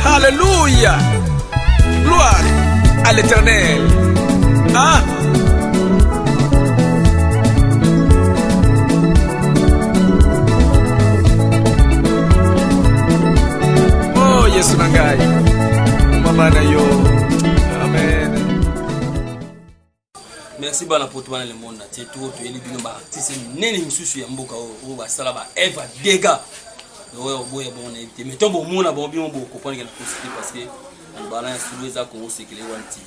Alléluia. Gloire à l'Éternel. Ah. Oh, Yesu nangai. Mama na yo. Amen. Merci bana pour toi dans le monde. Tu es tout eli bino ba artiste nene misusu ya mboka o ba sala ba Eva Dega. Ouais boya bon invité. Mais ton bon mona bon bien bon comprendre que parce que bana ya sulu za ko se kele wan TV.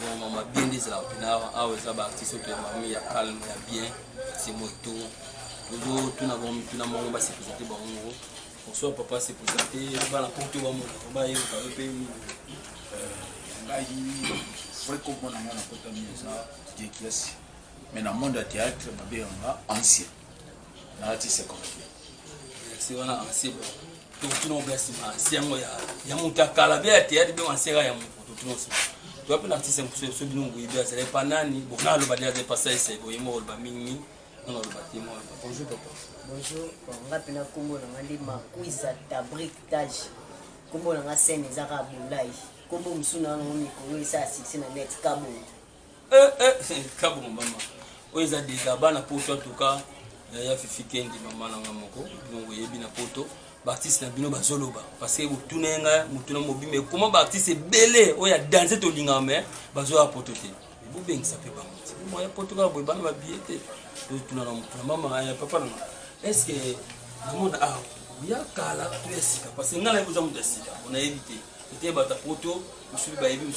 Bon maman bien des là na awe za ba artiste to mami ya calme ya bien. C'est moi tout. Tout na bon tout na mon ba se présenter ba ngo. Pour soi papa se présenter bana pour tout ba mo ba yo ka pe mais dans le monde du théâtre, je suis ancien. C'est comme c'est ancien. Tout le monde est ancien. Il y a mon calabé théâtre, il y a ancien. Tu vois, l'artiste, c'est bien, c'est pas nani. Bon, là, le badia de passer, c'est bon, il m'a mimi. Non, le bâtiment. Bonjour, papa. Bonjour. On va prendre comment on a dit ma quiz à ta briquetage. Comment on a scène les arabes live. Comment on s'en a mis ça c'est na net cabo. Cabo maman. Oui, ça des gabans na poto en tout cas. Il y a fifi kendi maman na ngamoko. Donc il y a bien na poto. Baptiste na bino bazoloba parce que vous tournez nga mutuna mobi mais comment Baptiste est belé o ya danser to linga mais bazo a poto te. Vous bien ça peut pas. Moi ya poto ka boy bana ba biete. Donc tuna na maman ya papa na. Est-ce que le monde a il y a kala tu es sika parce que ngala vous amu sika on a évité. C'était bata poto monsieur baebi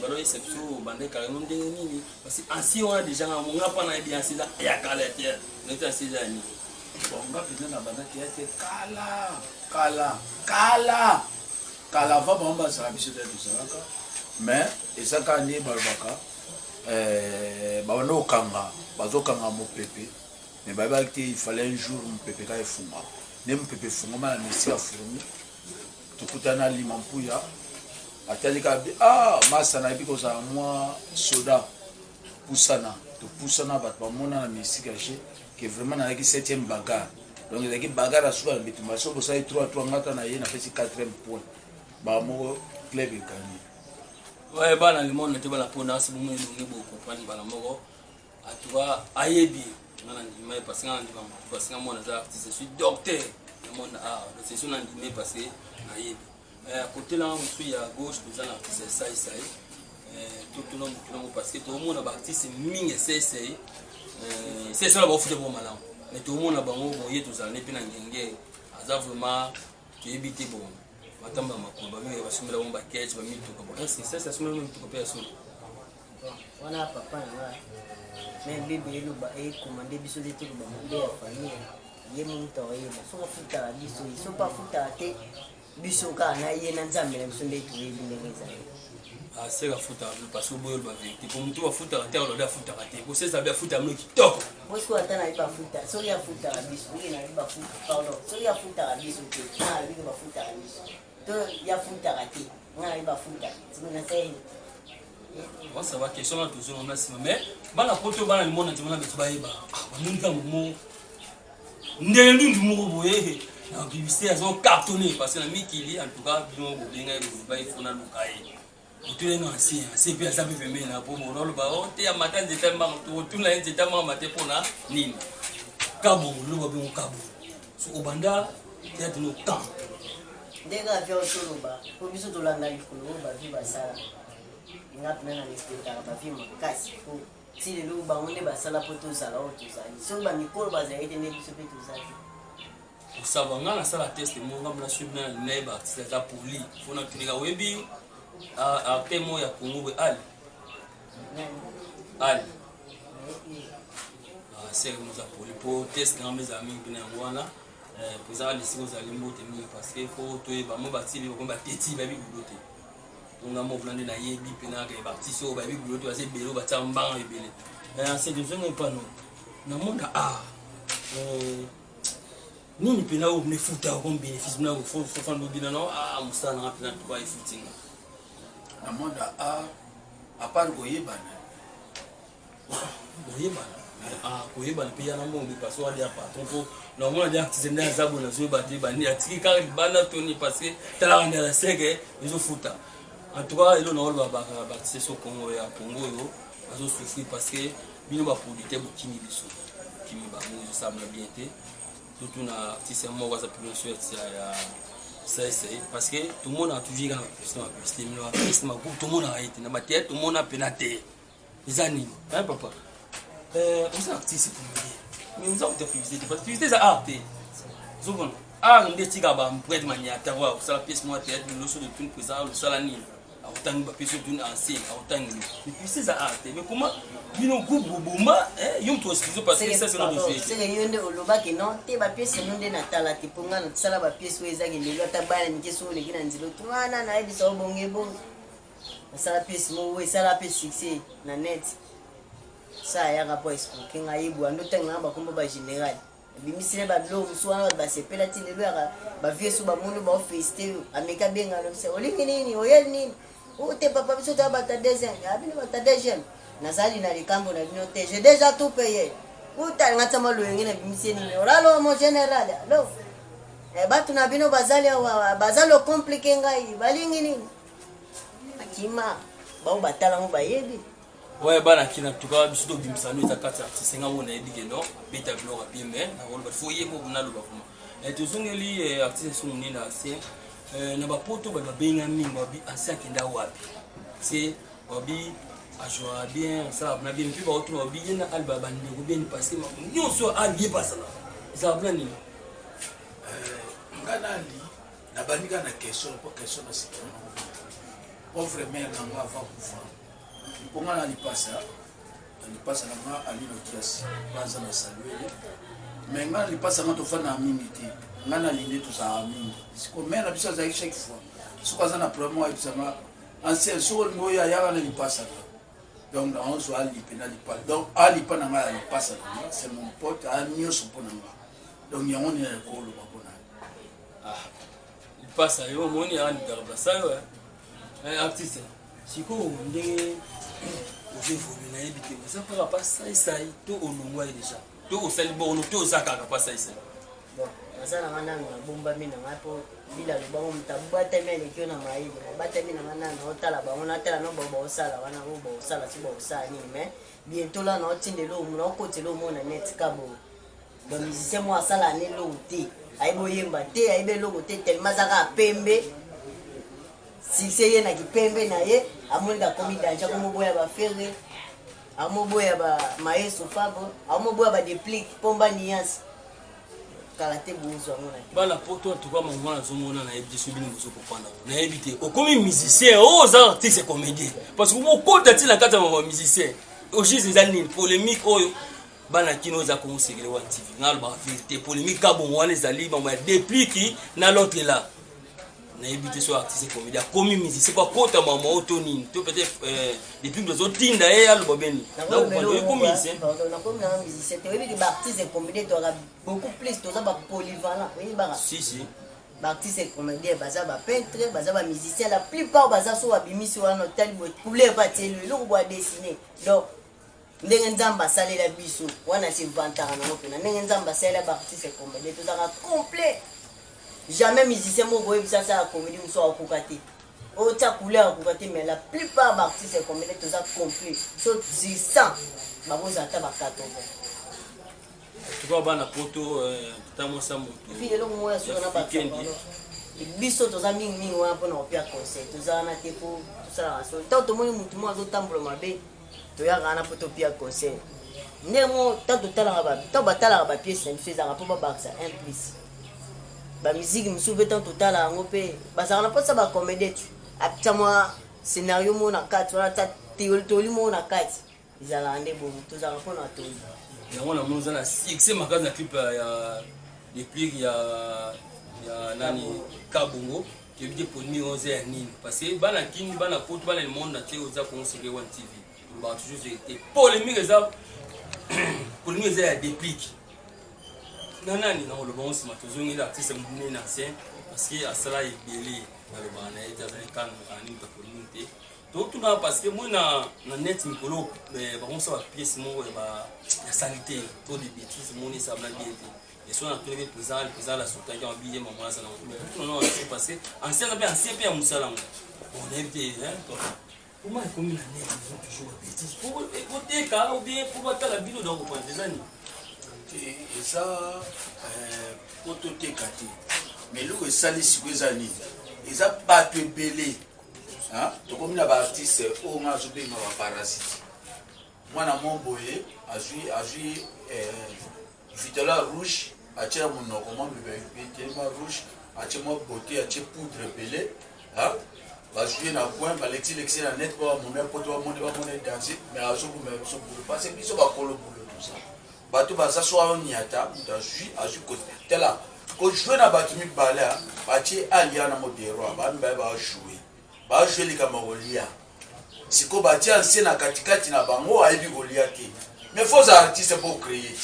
balo exception bande carrément ndeni parce que ancien on a déjà on a pas na bien c'est là ya kala te on est assez ani bon on va venir na banda théâtre kala va bomba ça biso de tout ça mais et ça quand ni balbaka ba no kanga bazo kanga mo pepe mais ba il fallait un jour mon pepe ka efunga ne mon pepe funga ma na si afurumi tukutana limampuya atalika masa na biko za moi soda poussana to poussana bat ba mona na musique caché que vraiment na ki 7e bagarre donc il y a bagarre à soi bitumba so bo sai 3 ngata na ye na pesi 4e point ba mo club gagné ouais bana le monde te bana pona se bomo ndongi bo comprendre bana moko atuka ayebi ngana ndima parce que ngana ndima parce que ngana za artiste je suis docteur le monde c'est sur ndima parce que ayebi côté là on suit à gauche nous allons artiste ça tout le monde parce que tout le monde a artiste mingi c'est ça va faire bon malin mais tout le monde a bango boyer tout ça n'est pas ngenge aza vraiment tu éviter bon matamba makomba mais va sumela bomba catch ba mitu ko bon c'est sumela mitu ko personne wana papa na mais bébé lo ba e commander biso de tout ba monde ya famille ye muntu oyeba so futa biso so pas futa te biso kana ye na nzambe biso ndetu yebinengeza c'est la futa parce que boyo ba vérité pour mutu wa futa te lo da futa te ko c'est ça bien futa mo kitoko parce que atana iba futa so ya futa biso ye na iba futa pardon so ya futa biso te na iba futa biso to ya futa te na iba futa c'est na sai on ça va question là toujours on a si mais bana poto bana le monde na betu ba yeba ba munika mo ndenge ndundu mo boye na publicité azo cartonné parce que na mikili en tout cas bino bo benga ba ifuna lukai tu es ancien c'est bien ça peut même na pour mon ba o te ya matin de tellement tu na nzeta ma matin pona nini kabo lo ba bi kabo so obanda ya tino temps dega vyo solo ba ko biso to landa likolo ba vi ba sala ngapna na listeta ba vi makasi ko ti le ba onde ba sala poto sala o to sala so ba mikolo ba zaite ne biso pe to sala pour savoir ngana sala test mo ngam suivre na neba c'est ça pour lui faut na tunika webi a temo ya Congo ali c'est comme ça pour test na mes amis bina ngwana pour ça les si vous allez monter parce que faut to ba mo bati bi ko ba teti ba bi gulote on a mo blande na yebi pena ke bati so ba bi gulote ba se belo ba tsamba ebele c'est des gens pas non na monde nini pena o ne futa ko bénéfice na faut faire no bina non musana na pena to ba footing na monde à part goyebana koyeba na mpe ya na mbongo parce que wadi ya patron mpo normalement dia artiste nde aza boye nazoyeba te bandi atiki kaka libanda toni parce que talaka nde ya seke ezofuta en tout cas elo naoloba baartiste so congo ya congo oyo bazosouffrir parce que bino baproducteur bokimi biso kimi bango ezosambla bien te surtout na artiste moko aza publication ya parce que tout le monde a toujours gagné la publicité, tout le monde a été dans ma tête, tout le monde a pénaté. Les animes, hein papa? On est artiste pour me dire. Mais nous avons des publicités, parce que publicité c'est art. Souvent, art on dit que bah on pourrait manier à voir, ça la pièce moi tête, le leçon de tout présent, le salanine. Autant de pièce d'une ancienne, autant de. Mais publicité c'est art. Mais comment? Bino groupe bouma, hein, yom to excuse parce que ça c'est notre sujet. C'est les yonde oloba que non, te ba pièce non de natala te ponga na sala ba pièce weza ke lelo tabana ni keso le kina nzilo twana na ebi so bonge bon. Na sala pièce mo we sala pièce succès na net. Ça ya rapport expliquer ngayibu ando tanga ba komba ba général. Bimisile ba blo muswa ba sepela ti lelo ya ba vie so ba mono ba feste ameka benga lo se olingi nini oyel nini. O te papa biso ta ba ta deuxième, ya bino ba ta deuxième. Nazali na likambo na bino te j'ai déjà tout payé uta ngata maloyengi na bimiseni oralo mon général alors batu na bino bazalo compliqué ngai balingi nini akima bao batala mo bayebi ouais bana kina tuka biso to bimisano eza kati artiste nga wona yebi ke non beta blora bien mais na wona faut yebo na lo bakuma tozongeli artiste so munena ancien na bapoto ba benga mingi babi ancien kenda wapi c'est babi ajoa bien ça na bien puis ba autre bien na alba bandi ko bien parce que nous so allié pas ça ça va ni nganali na bandika na question pour question na sikana pauvre mère na va kufa ponga na lipasa na nga ali no kiasi banza na saluer mais nga lipasa nga to fana minute nga na linde to sa minute siko mère na bisa za chaque fois siko za na problème wa bisama ancien so mo ya na lipasa. Donc on soit donc Ali Panama passe c'est mon pote à mieux son ponanga donc il y a on est ko lo babona il passe yo moni ya ni garba ça yo artiste siko ndenge oje volu na ebité ça pas passer ça to olongwa déjà to osali bono to zaka ka passer ça bon azana manana bomba mina ngapo bila lubango mtabata mele kyo na maibo bata mina manana otala ba ona tala no bobo osala wana bobo osala si bobo osala ni mais bientôt là no tindelo mu no côté lo mona net kabo ba musicien mo asala ne lo te aibo yemba te aibe lo te tellement zaka pembe si seye na kipembe na ye amoni da komi danja ko mo boya ba ferre amo boya ba maestro fabo amo boya ba déplique pomba niance kalate bonzo amona bana poto en tout cas mon na zomona na ebdi so bini mozo kopanda na ebité okomi musicien oza artiste comédien parce que mo kota ti na kata ma musicien aujourd'hui c'est une polémique oyo bana kino za ko segele wa TV ngalo ba vérité polémique ka bon wana ezali ba déplique na l'autre là na ebité so artiste comédien komi musicien pas kota mama otoni to peut-être depuis les autres tinda alo babeni donc komi musicien na komi na musicien te webi ba artiste comédien to beaucoup plus to za ba polyvalent oui ba si ba artiste comédien baza ba peintre baza ba musicien la plupart baza so ba bimisi wana hôtel bo couleur ba telo lo bo dessiner donc ndenge nzamba salela biso wana c'est vantara na mopena ndenge nzamba salela ba artiste comédien to za complet jamais musicien mo boye bisa sa comédie muso akukati o ta couleur akukati mais la plupart ba artiste comédien to za complet so 600 ba boza ta ba 80 tuko bana poto tamo sa moto puis le mo ya so na ba biso to za mingi wana pona opia concert to za na te po to sala so to moni mutu mo azo tambola mabe to ya kana poto pia concert ndemo tato tala ba to batala ba pièce en faisant po ba baksa un plus ba musique musuve tant total yango pe bazala na posa ba comédie apita moi scénario mo na kati wala ta théorie mo na kati izala ande bo to za ko na to yango na monza na succès makazi na clip ya déplique ya nani kabongo qui dit pour nous 11 heures nini parce que bana king bana poto bana le monde entier oza ko segele wa TV ba toujours été polémique ça polémique ça déplique nanani na le bon sima tozongi l'artiste munene ancien parce que asala ibeli na le bana eta za kan ani ta communauté Donc tout parce que moi na net mikolo par contre ça va pièce mon la sanité trop de bêtises mon ça va bien et soit dans le présent la sauté qui a bien maman ça non non c'est passé ancien bien à musala on est bien hein comment est comme la net toujours bêtises pour côté cas ou bien pour battre la vidéo donc des années et ça pour tout écarter mais lui il sali sur les années ils a pas te belé. Donc comme les artistes on a joué ma parasite moi na mon boye a joué vitola rouge a tiré mon nom comment me tellement rouge a tiré mon beauté a tiré poudre belé va jouer na coin va l'exi na net pour mon pote va mon danser mais a joué pour me parce que biso va kolo boulot tout ça bato ba ça soit on y ata a joué côté tela ko jouer na batumi bala ba ti aliana modero ba jouer ba jouer les Camerounais siko ba ti ancien na katikati na bango aibi Goliath mais faut artiste pour créer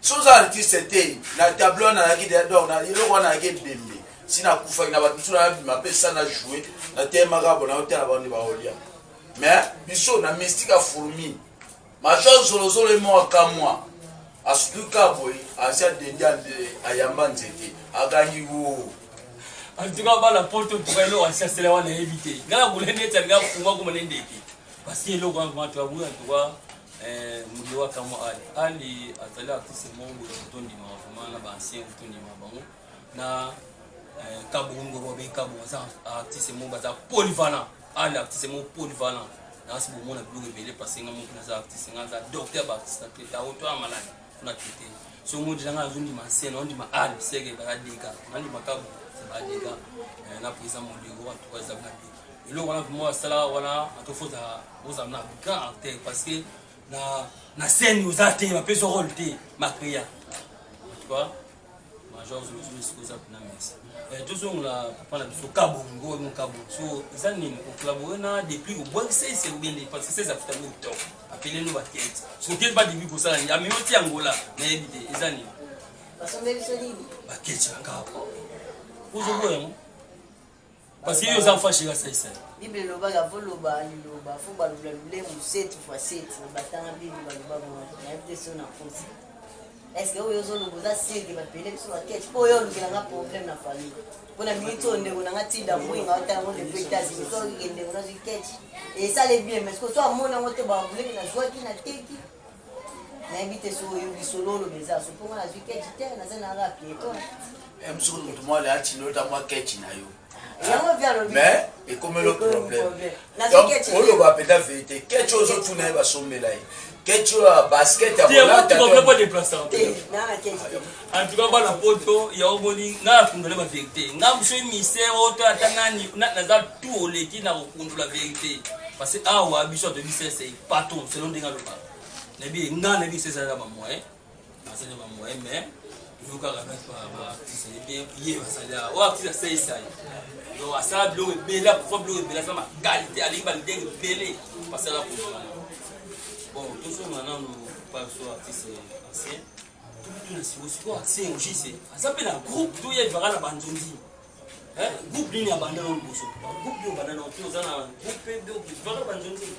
sans artiste té na tableau na ki de donc na ile ko na ke bembe sina kufa na ba tsuna ma pesa na jouer na tema ga bona hôtel ba ni ba olia mais biso na mystique fourmi ma chose zolo le mo akamwa asuka boy asia de ayamba nzete aganyi wo en tout cas la porte pour aller à chercher là on est évité ngala bulene tanga kuma kuma ndeki parce que le grand tu as voulu en tout cas muliwa kama ali atali artiste mongo tondi ma vraiment na ancien tondi ma bango na kabungo bo be kabungo ça artiste mongo za polyvalent ali artiste mongo polyvalent na c'est bon on a bloqué belé parce que ngamu na za artiste ngaza docteur artiste ta auto malade na traiter so mo dilanga zundi ma ancien on dit ma ali sege ba dika nandi makabu c'est ba dika na président mondigo en tout cas ça va bien et là on a moi ça voilà à tout faut ça vous amener grand acteur parce que na scène aux artistes ma peso rôle té ma créa tu vois major zulu sikuza kuna mesi toujours la papa na biso kabongo mon kabongo so ça ni on collaborer na depuis au bon c'est bien parce que c'est ça fait un temps appeler nous baquette so quel pas début pour ça ya minoti angola na éviter ça ni parce que même solide baquette ngako uzoboya parce que les enfants chez ça ça bible loba voloba liloba fo balula lule mu 7 fois 7 batanga bible baloba bon na FDC na France est-ce que oyo zolo boza sege bapele biso baquette po yo lukela nga problème na famille pona mito ndeko na ngatinda mwinga ata ngo de États-Unis so ngende ngo na sketch et ça les bien mais ce que toi mona ngote ba vule na joie ki na teki na invite so yo bisolo lo beza so ponga na sketch te na zana rapie to msuku mtu mmoja ati nota mwa sketch na yo mais et comme le problème donc on va peut-être vérité quelque chose tout n'est pas sommé là quelque chose basket à voler tu comprends pas déplacer en tout cas la photo il y a au boni na kundula la vérité ngam sho mise auto atanani na za tout le qui na kundula la vérité parce que awa biso de lycée c'est patron selon denga lo ba na bi ngana bi c'est ça ba moi ça ba moi mais nous quand c'est bien hier ça là ou artiste c'est ça donc ça bloqué bela pour bloquer bela ça ma qualité ali ba ndenge belé parce que là bon tout ça maintenant nous pas sur artiste ancien tout na si aussi quoi c'est un JC ça peut un groupe tout y verra la bandondi hein groupe ligne abandonné au bosso groupe de banana on ça na groupe de verra bandondi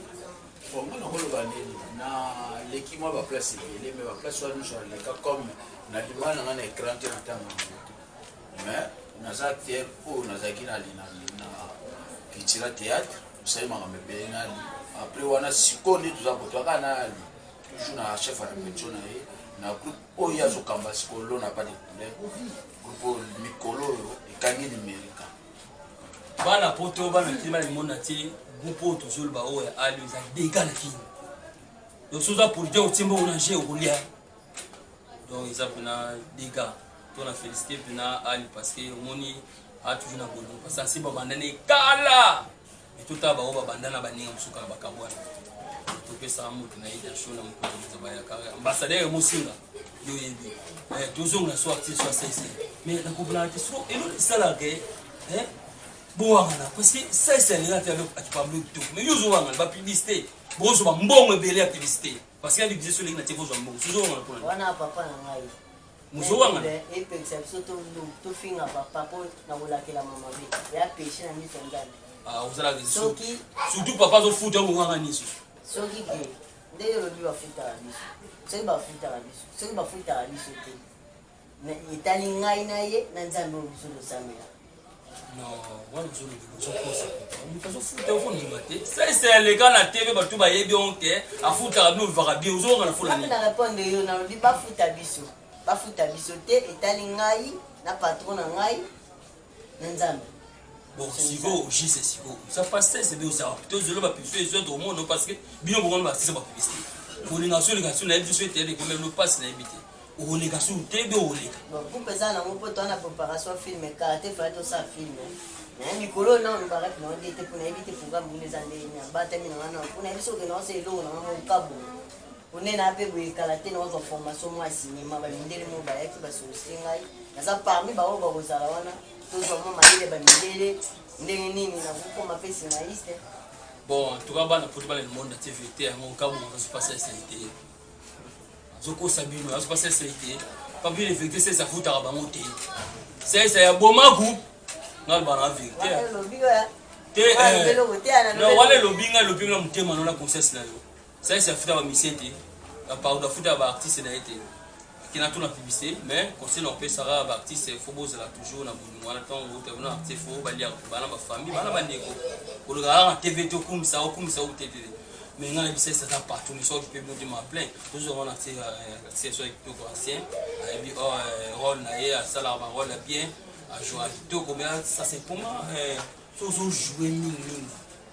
bon moi on le bandi na l'équipe moi va placer les mais va placer soit nous sur les cas comme na demande na écran te na tango mais na za tiers pour na za kina lina na kitira théâtre c'est ma mbebe na après wana sikoni tuzabotoka kana toujours na chef à répétition na groupe oya zo kamba sikolo na pas de problème groupe mikolo ekangi numérique bana poto bana tima le monde ati groupe toujours ba oya ali za dégana kini donc soza pour dire au timbo on a joué au lia donc ils ont na dégâts on a félicité na ali parce que moni a toujours na boulot parce que si ba bandane kala et tout à ba bandana ba ninga musuka ba kabwana to pe sa mu na ida show na mko ba ya kara ambassadeur musinga yo yebi toujours na sorti sur ça mais na kubla ti so et l'autre ça là que bon parce que ça c'est là tu pas tout mais yo zo wanga ba publicité bon so ba mbongo belé publicité parce qu'il y a des vidéos sur les natifs zo mbongo so zo wanga wana papa na ngai muzo wanga et puis ça so to finga papa pour na volakela mama be ya péché na mito ngani ozala surtout papa azofuta ngonganga niso soki ke ndenge olobi bafutaka biso soki bafutaka biso soki bafutaka biso te etali ngai na ye na nzambe oyo biso tosamela non wana ozolobi ozokosa moto azofuta ofondima te saisa eleka na tv bato bayebi onke afutaka bino ovivaka bien ozonga na fola nini na répondre yo nalobi bafuta biso te etali ngai na patron na ngai na nzambe. Bon, siko juste siko ça passe c'est bien ça plutôt je le pas publier les autres au monde parce que bien bon ba c'est pas publicité pour les nations na biso était comme le passe na habité o négation te be o leka bon pour pesa na mo poto na préparation film karaté fa to ça film mais Nicolas non ba rek non était pour éviter programme les années na ba terminer na pour na biso que non c'est lo na mo kabo on est na pe bo karaté na zo formation moi cinéma ba mindele mo ba yaki ba so singai na ça parmi ba o ba ko sala wana tozwamo mayele bamindele ndenge nini na kukoma mpe scénariste. Bon, en tout cas bana poto bana le monde na TVT yango nkabu azopasa SNT azokosa bino azopasa SNT pas bien effectuer c'est ça futaka bango te c'est ça ya boma groupe ngal bana vérité te non wale lobinga lobinga mutema na conscience na yo ça c'est futa ba misete pardon futa ba artiste na été qui n'a tout la publicité mais conseil on peut sara ba artiste faut boza là toujours na boulot wana tant route na artiste faut balia bana ba famille bana ba ndeko ko le gara TV to kumisa o TV mais ngana bisa ça ta partout mais so qui peut me ma plein toujours on a c'est sur tout ancien et puis rôle na ya sala ba rôle bien à jouer tout comme ça c'est pour moi so jouer ming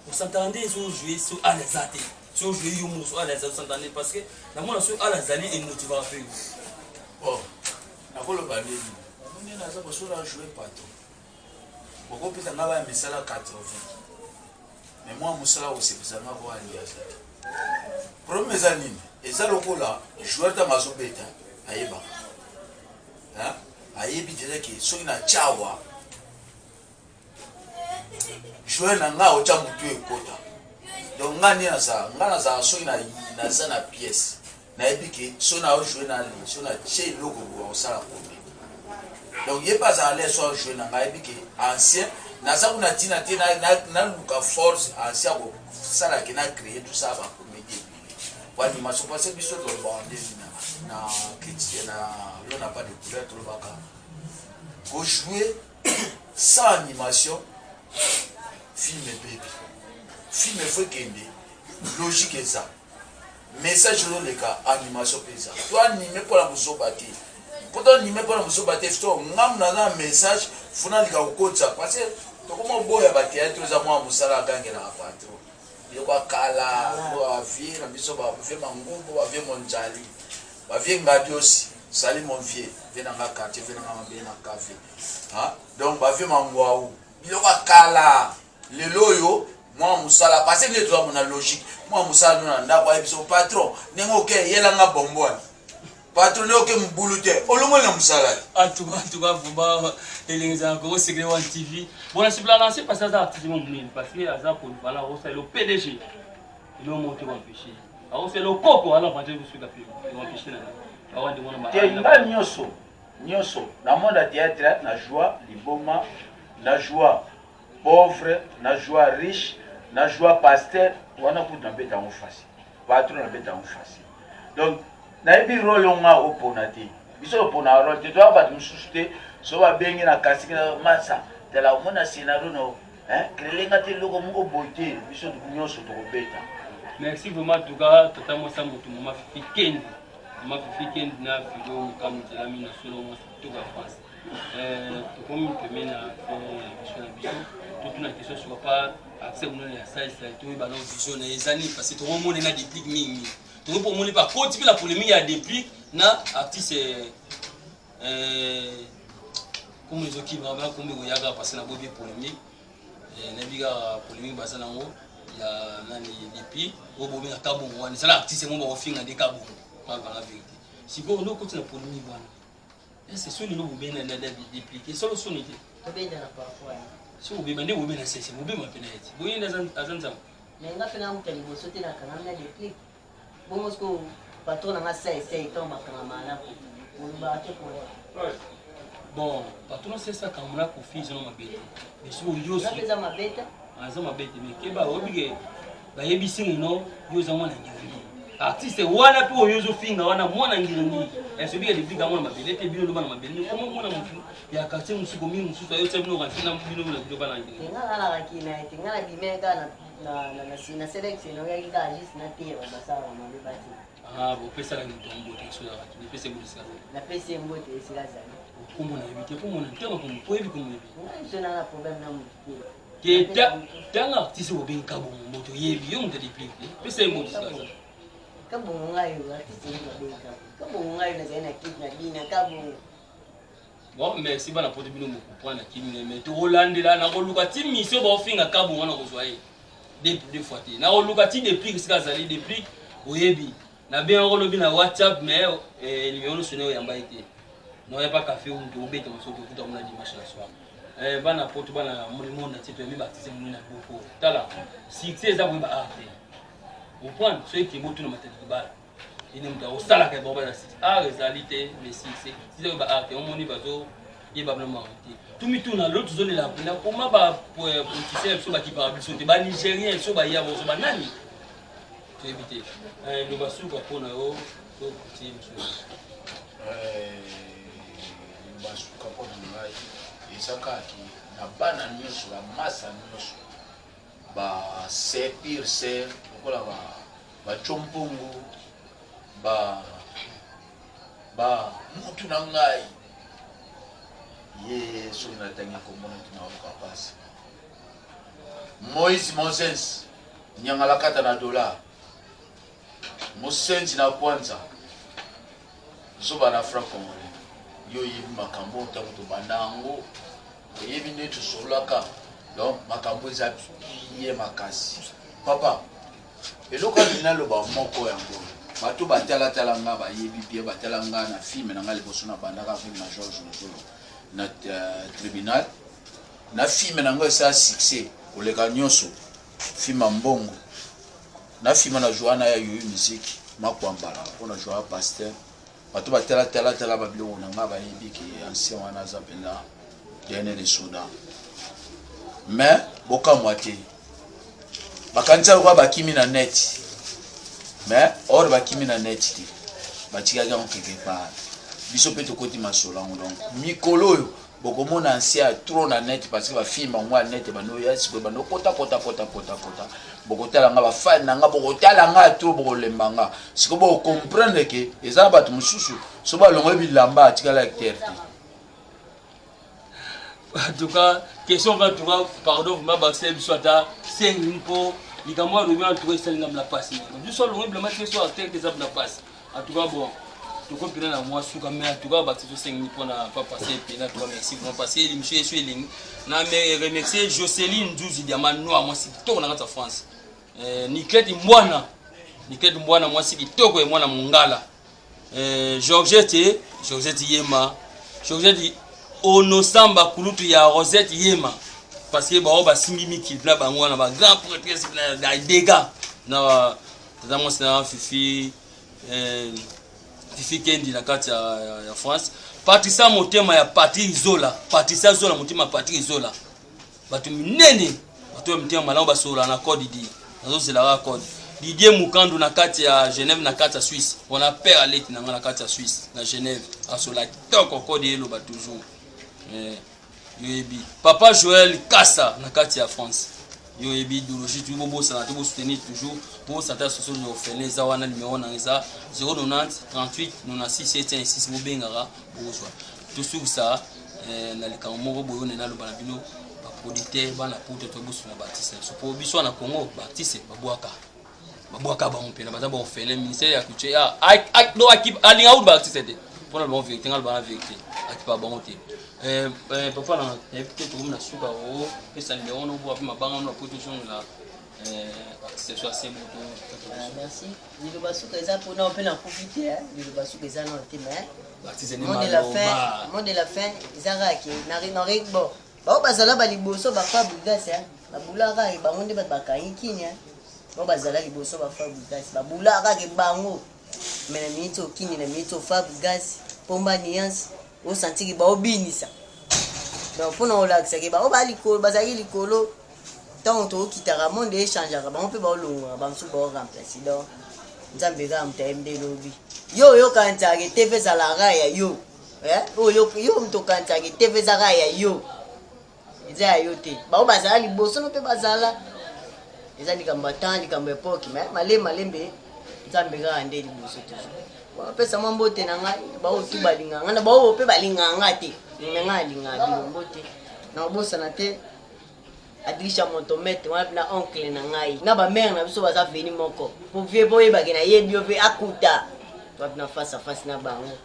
on s'entendait so jouer sur à les athées so jouer yo mo so à les s'entendait parce que la moi so à la zali et motiver un peu. Bon, nakoloba nini omoni naza kosola jouer patron okopesa nga baya misala 80 mais moi mosala osepesa nga ko aliasa problème eza nini eza lokola joueur ta mazobeta ayebaka ayebi deja ke soki na tyawa joueur na nga otya motu ekota donc nga nde nazala soki naza na pièce nayebi ke so na jouer na ligne so na tie eloko osala problème donc ye pas à l'aise so jouer na nayebi ke ancien naza kuna tina te na luka force ancien ko sala ke na créer tout ça ba comédie kwa animation parce que biso to ba ndé na critique na l'on n'a pas de couleur to baka ko jouer sans animation film bébé film faut kende logique est ça message dans les cas animation pesa toi animé pour la musobati quand on animé pour la musobati to ngam na message funa lika ukotsa parce que to comme boya ba théâtre za moi musala gange na patro yo kwa kala bo avie na biso ba vie mangombo ba vie monjali ba vie ngadi aussi sali mon vie vena nga quartier vena nga mbe na café donc ba vie mangwa yo kwa kala lelo yo moi musala parce que les doigts mon logique moi musala na ndako ya biso patron nengo ke yela nga bombona patron ne ke mbulute olongo na musala en tout cas vumba elinza ko secret one TV bon c'est la lancer parce que ça activement mine parce que ça pour voilà c'est le PDG il va monter en péché alors c'est le coco alors quand je suis capable on va pécher là on va demander ma nyoso na monde de théâtre na joie liboma na joie pauvre na joie riche na joie pasteur wana kuta beta en face patron na beta en face donc na ebi role nga oponate biso opona role te doit pas nous souster so ba bengi na kasiki na masa de la mona scénario no krelenga te loko mo boité biso nyoso to beta. Merci vraiment tout cas totalement ça moto mama fikend na figo comme de la mina solo mo tout ga France comme premier na biso toute une question sur pas accès on a ça tout ba non vision les années parce que tout le monde na déplique mingi tout pour mon pas côté la polémique a déplique na artiste comme les qui va comme il y a parce que na bobi polémique na biga polémique basa nango ya nani déplique au bobi na kabo on ça l'artiste mon ba finga de kabo pas la vérité si bon nous côté la polémique voilà c'est sûr nous bobi na dépliquer solution était tobe dans la parfois si vous demandez vous bien c'est vous bien penalty vous y azanza mais nga pena mutali bosote na kanamna déplique bon parce que patron na ça essaye tomba kama mala pour ba te pour bon patron c'est ça comme là pour fils non mabete mais si vous yo ça fait ça mabete aza mabete me keba obige bayebisi ngino yoza mwana ngirindi artiste wana pe oyozo finga wana mwana ngirindi eso biga diplica mwana mabele te bino lobana mabele comment mwana mutu ya quartier musuko mingi mususu ayo tse bino kantina bino na bino bana ngirindi ngala la kina ngala bimeka na selection no yaki ka juste na tie basala mabe bati bo pesa la ntombo te so ya ni pesa bulisa na pesa mbote esilaza komona ebite komona ntama komo poebi komo ebi je na problème na mutu ke tanga artiste obenka bo moto yebi yo mutadi plique pesa mbote silaza kabongo ngayo artiste ni mabenka kabongo ngayo na zaina kit na dina kabongo bon merci bana poto bino mo comprendre kimi mais to holandela na ko luka ti mission ba ofinga kabongo na ko zoye deux fois te na ko luka ti depuis que ça zali depuis oyebi na bien rolobi na WhatsApp mais numéro sonné yamba été non y a pas café ou to beta mo so to kuta mona dimanche la soir bana poto bana mo na tito mi baptiste mo na boko tala succès za ko ba arte au point ceux qui moto na matati bala ine mta osala ka boba na site réalité mais c'est ba arte on moni bazo yeba na marti tumi tuna l'autre zone la na comment ba politicien so ba ki par biso te ba nigérien so ba ya bo so ba nani to éviter le basuka pona o to petit monsieur basuka pona ngai ezakaki na bana nyonso la masa nyonso ba c'est pire c'est okola ba chompungu ba mutu na ngai ye so na tangi komona tuna okapasa Moïse Moses nyangala kata na dollar Mosenzi na kwanza zoba na franc congolais yo yibi makambo tango to bandango yebi netu solaka donc makambo eza ye makasi papa eloko binalo ba moko yango bato batala tala nga ba yebi bien batala nga na film na nga liboso na bandaka avec na Georges Nzolo na tribunal na film na nga ça succès oleka nyonso film mbongo na film na Joana ya yo musique makwambala ona joa pasteur bato batala ba biloko na nga ba yebi ki ancien wana zapenda dene de soda mais boka moitié bakanza kwa bakimi na net mais or bakimi na net ti batika ga on quelque part biso pe to koti masolango donc mikolo yo bokomona ancien trop na net parce que ba film ngwa net bano ya sikwe bano kota bokotala nga ba fan na nga bokotala nga trop bokolembanga siko bo comprendre que eza bato mususu so ba longo bilamba atika acteur en tout cas question va tout pardon ma baxel soit 5 minutes likamwa rumia tout ça ngam la passe du sol longo bilamba question acteur des ab la passe en tout cas bon tout comme pina na moi suka mais en tout cas baxel 5 minutes pour na pas passer pina tout merci pour passer l'émission sur ligne na me remercier Jocelyne Douzi diamant noir moi c'est tout na ngata France Niketi Mbwana moi c'est kitoko et mwana mungala Georgette Yema Georgette Onosamba kulutu ya Rosette Yema parce que ba simbi miki na bango na ba grand prêtresse na dégâts na tata moi c'est Fifi Kendi na kati ya France Patricia Motema ya Patricia Zola Motema Patricia Zola batu minene batu mtema malamba sola na code di c'est la raccord Didier Mukandu na kati ya Genève na kati ya Suisse on a père aleti na kati ya Suisse na Genève asola toko code elo ba toujours yoebi papa Joël Kassa na kati ya France yoebi idéologie tu bobo ça na soutenir toujours pour santé social de orphelin za wana numéro na za 090 38 96 76 bobengara bozwa toujours ça na likambo boyo na loba na bino auditeur bana poto to busu na Baptiste so po biso na Congo Baptiste babwaka ba mpena baza ba ofele ministère ya culture do akip alinga ou Baptiste de pour la bonne vérité ngal ba vérité akipa ba monte papa na invité to na suka o pesa numéro no bo apima banga no poto son la Baptiste so assez moto merci ni le basuka za pour na pena profiter ni le basuka za na tema Baptiste ni mot de la fin izaraki na bon ba bazala ba liboso ba fa bulgasi ba bulaka e bango nde ba bakayikini ba bazala liboso ba fa bulgasi ba bulaka ke bango mena mito kini na mito fa bulgasi pomba niance o sentiki ba obinisa donc pour no relaxer ke ba o ba likolo bazali likolo tant to kitara monde échangeaka bango mpe baolongwaka bamosusu baoremplace donc nzambe kaka moto ayembe lobi yo oyokanisaka etefe ezalaka ya yo yo moto okanisaka etefe ezaka ya yo eza ya yo te bao bazala liboso no mpe bazala eza likambo atan likambo epoke me malembe nzambe kaka nde liboso toujours bapesa mwa mbote na ngai bao tu balinganga na bao mpe balinganga te me ngai alingaka bilombo te nakobosana te adrisha montomete wana na oncle na ngai na bamere na biso baza veni moko po vie po oyebake nayebi yo mpe akuta wapi na face à face na bango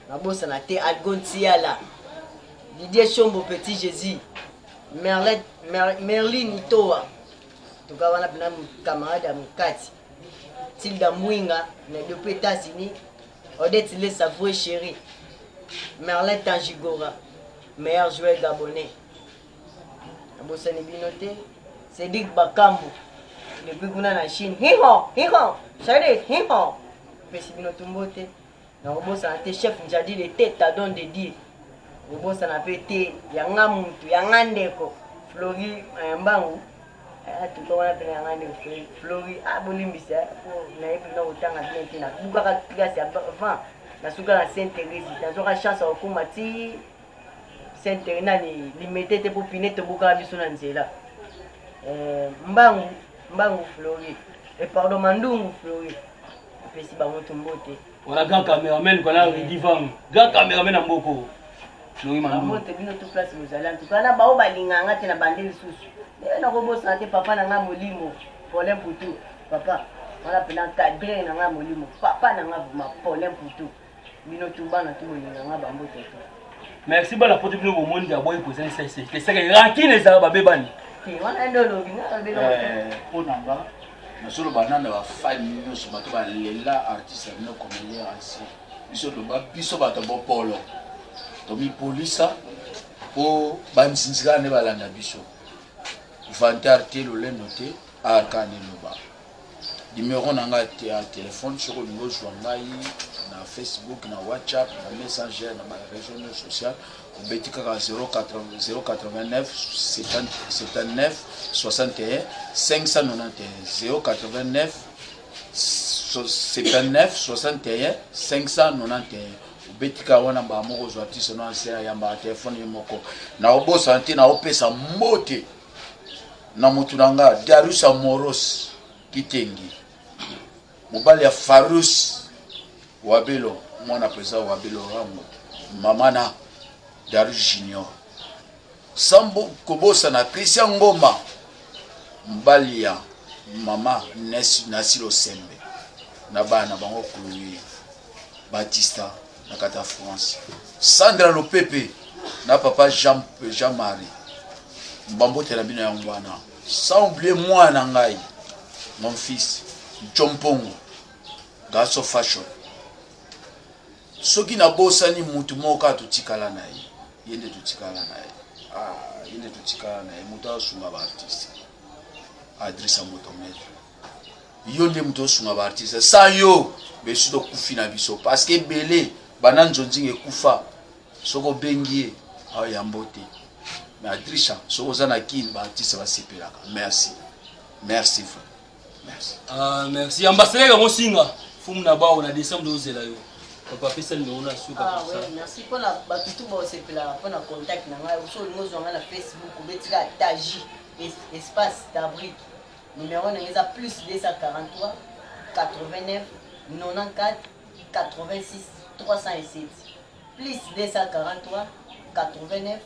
nabosana te algontiala Didier Chombo Petit Jésus Merlin Itoa tuka wana pena camarade ya mukati Tilda Mwinga na depuis États-Unis Odette Le Savoie chéri Merlin Tangigora meilleur joueur gabonais abosani binote Cédric Bakambu depuis kuna na Chine hiho Chéri hiho pesi binote mbote na obosana te chef Njadi le tête à don de Dieu obosana pe te yanga muntu yanga ndeko Flori Mbangu tuka wana pena yanga ndeko Flori abolimbisa na yepi na utanga bien te na bukaka classe avant na suka na Saint-Thérèse na zoka chance okuma ti Saint-Thérèse na limité te pour pinete bukaka biso na nzela Mbangu Flori et pardon Mandungu Flori pesi bango tumbote Voilà grand caméraman qu'on a redivant grand caméraman na mboko Flori Mandungu mbote bino tout place mozala en tout cas na bao balinganga te na bande lisusu na kobosa te papa na nga molimo Paulin Poutou papa wana pena cadre na nga molimo papa na nga ma Paulin Poutou bino tumba na tumolinga nga bambote te merci bala poto bino bomondi ya boy poser c'est ça que rankine ça ba bebani wana ndo lobi na belo ponanga nasolo banana ba famille nyonso bato balela artiste bino comédien ainsi biso loba biso bato bo polo tomi polisa po bamsinzika ne balanda biso vantar te lolendo te arkane loba numéro nanga te à téléphone sur le zwa ngai na Facebook na WhatsApp na Messenger na réseau social obetika ka 089 79 61 591 089 79 61 591 obetika wana ba moko zwa tiso na sera ya ba téléphone moko na obosa te na opesa mote na mutunanga Darius Amoros Kitengi mobali ya Farus Wabelo mwana pesa Wabelo Ramo mamana Darius Junior Sambo kobosa na Christian Ngoma mobali ya mama Nasilo Sembe na bana bango Chloé Batista na kata France Sandra Lopepe na papa Jean-Marie mbambote na bino ya ngwana sans oublier moi na ngai mon fils Chompongo Gaso Fashion soki na bosani mutu moka tutikala na ye yende tutikala na ye yende tutikala na ye mutu asunga ba artiste Adrissa Motometre yonde mutu asunga ba artiste sans yo besu to kufina biso parce que belé bananzo nzinge kufa soko bengie ayambote mais Adrissa soko zana kin ba artiste ba sepelaka merci frère. Merci. Merci. Ambassadeur Mosinga, fumu na bao na décembre ozela yo. Papa pesa numéro na suka pour ça. Merci pour la batutu ba osepela pour na contact na ngai so ngozo nga na Facebook betika taji espace d'abri. Numéro na ngeza plus 243 89 94 86 307. Plus 243 89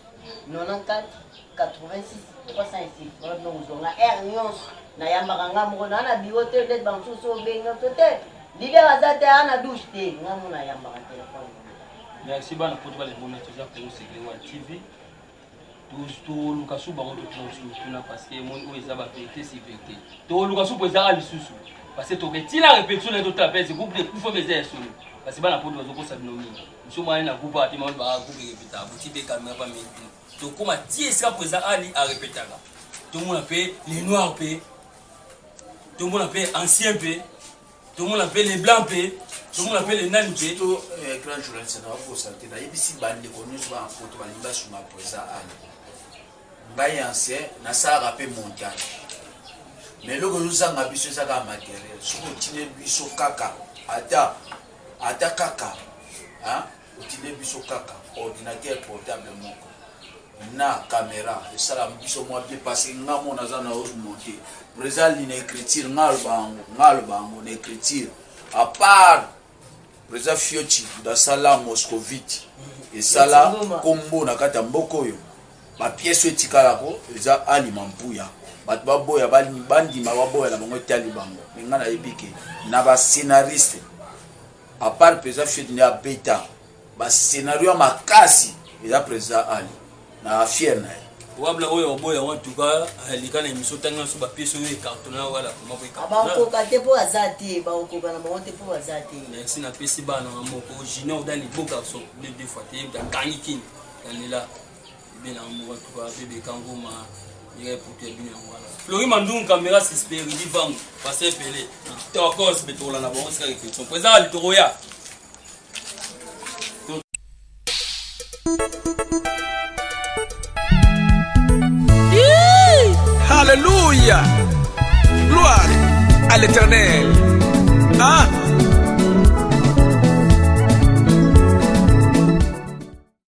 94 86 307. Vraiment ngozo nga nyonso na yambaka ngamoko na biote peut-être bansusu obenga peut-être leader azate ana douche te ngamu na yambaka téléphone. Merci bana pour les bons toujours pour Seglewa TV tout lukasu bango tout na parce que mon oza ba vérité c'est vérité to lukasu pour ça lisusu parce que to retila répétition de tout appel c'est groupe de kufa meza solo parce que bana pour bazo ko sabino mingi monsieur moi na groupe ati mon ba groupe répéta buti be caméra pas mingi to koma ti ça présent ali à répéter là tout le monde appelle les noirs paix tout le monde appelle ancien paix tout le monde appelle les blancs paix tout le monde appelle les nains paix tout grand journaliste na pour santé na yebisi bande connu ba photo ba limba sur ma présent ali ngai ancien na ça rappel mondial mais loko yozanga biso ezaka matériel soki otine biso kaka ata kaka otine biso kaka ordinateur portable moko na caméra esala biso mwa bien parce que nga mo naza na monter président na écriture nga bango na écriture à part président Fioti da sala moscovite esala kombo na kata mboko oyo ba pièce etikalako eza alima mpuya bato baboya bandima baboya na bango etali bango nga na yebike na ba scénariste à part président Fioti na beta ba scénario makasi eza président Ali na fier na wabla oyo boya en tout cas likana émission tanga so ba pièce oyo cartona wala comment ko cartona ba ko kate po azati ba ko bana ba te po azati merci na pesi bana moko junior dans les beaux garçons deux fois te dans kaniki dans là bien en tout cas bébé kangoma il pour te bien voilà Flori Mandung caméra s'espère dit vang passer pelé to cause betola na bon c'est réflexion présent le toroya Alléluia. Gloire à l'Éternel. Ah.